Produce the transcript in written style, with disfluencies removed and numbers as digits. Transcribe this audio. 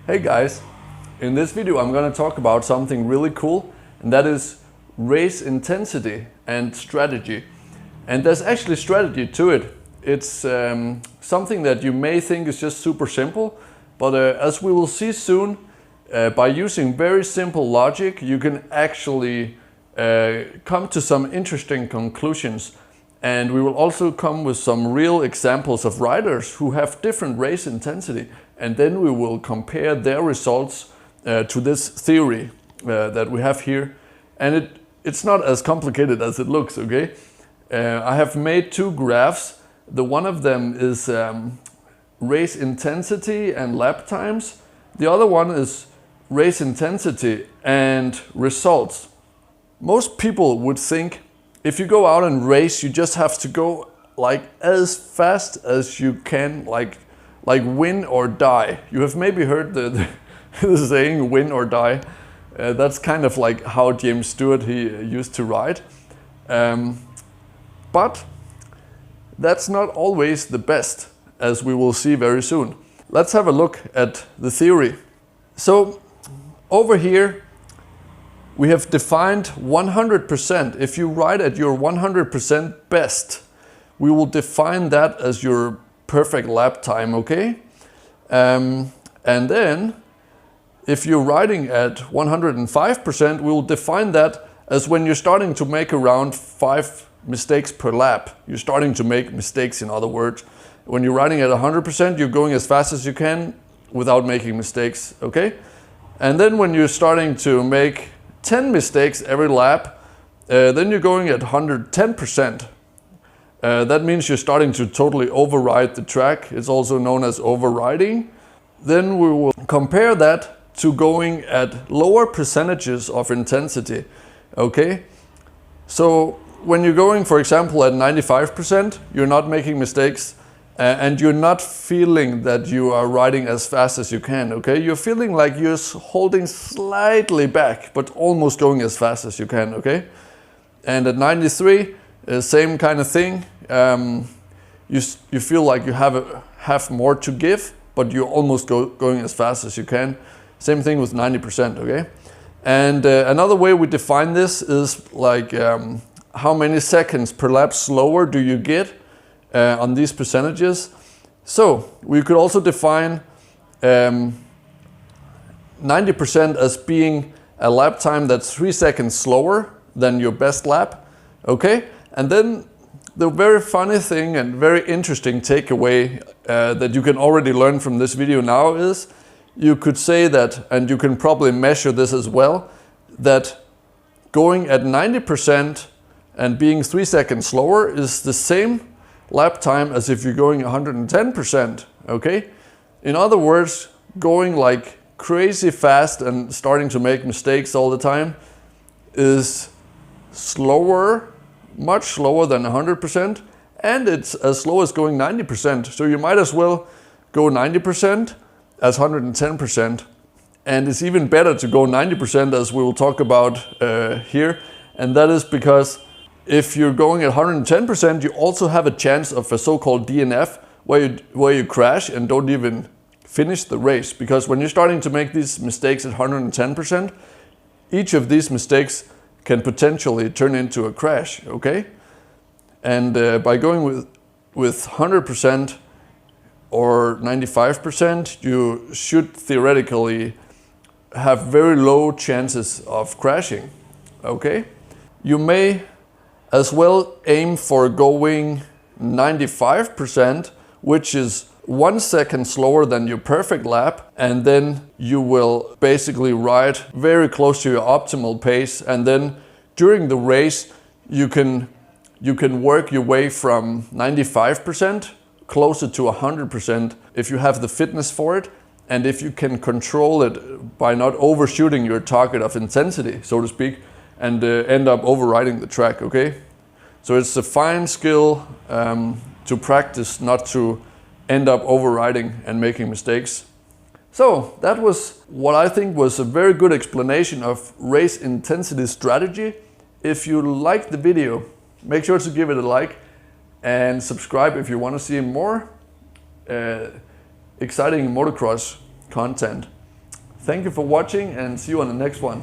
Hey guys, in this video I'm going to talk about something really cool, and that is race intensity and strategy. And there's actually strategy to it. It's something that you may think is just super simple, but as we will see soon, by using very simple logic you can actually come to some interesting conclusions. And we will also come with some real examples of riders who have different race intensity, and then we will compare their results to this theory that we have here. And it's not as complicated as it looks, okay? I have made two graphs. The one of them is race intensity and lap times. The other one is race intensity and results. Most people would think if you go out and race, you just have to go like as fast as you can, like win or die. You have maybe heard the saying win or die. That's kind of like how James Stewart he used to ride. But that's not always the best, as we will see very soon. Let's have a look at the theory. So over here we have defined 100%. If you ride at your 100% best, we will define that as your perfect lap time, okay? And then if you're riding at 105%, we will define that as when you're starting to make around 5 mistakes per lap. You're starting to make mistakes, in other words. When you're riding at 100%, you're going as fast as you can without making mistakes, okay? And then when you're starting to make 10 mistakes every lap, then you're going at 110%. That means you're starting to totally override the track. It's also known as overriding. Then we will compare that to going at lower percentages of intensity, okay? So when you're going, for example, at 95%, you're not making mistakes, and you're not feeling that you are riding as fast as you can, okay? You're feeling like you're holding slightly back, but almost going as fast as you can, okay? And at 93, same kind of thing. You feel like you have more to give, but you're almost going as fast as you can. Same thing with 90%, okay? And another way we define this is like how many seconds per lap slower do you get on these percentages. So we could also define 90% as being a lap time that's 3 seconds slower than your best lap, okay? And then the very funny thing and very interesting takeaway that you can already learn from this video now is you could say that, and you can probably measure this as well, that going at 90% and being 3 seconds slower is the same lap time as if you're going 110%, okay? In other words, going like crazy fast and starting to make mistakes all the time is slower, much slower than 100%, and it's as slow as going 90%. So you might as well go 90% as 110%. And it's even better to go 90%, as we will talk about here. And that is because if you're going at 110%, you also have a chance of a so-called DNF, where you crash and don't even finish the race. Because when you're starting to make these mistakes at 110%, each of these mistakes can potentially turn into a crash, okay? And by going with 100% or 95%, you should theoretically have very low chances of crashing, okay? You may as well aim for going 95%, which is 1 second slower than your perfect lap, and then you will basically ride very close to your optimal pace. And then during the race you can work your way from 95% closer to 100% if you have the fitness for it, and if you can control it by not overshooting your target of intensity, so to speak, and end up overriding the track, okay? So it's a fine skill to practice not to end up overriding and making mistakes. So that was what I think was a very good explanation of race intensity strategy. If you liked the video, make sure to give it a like and subscribe if you want to see more exciting motocross content. Thank you for watching and see you on the next one.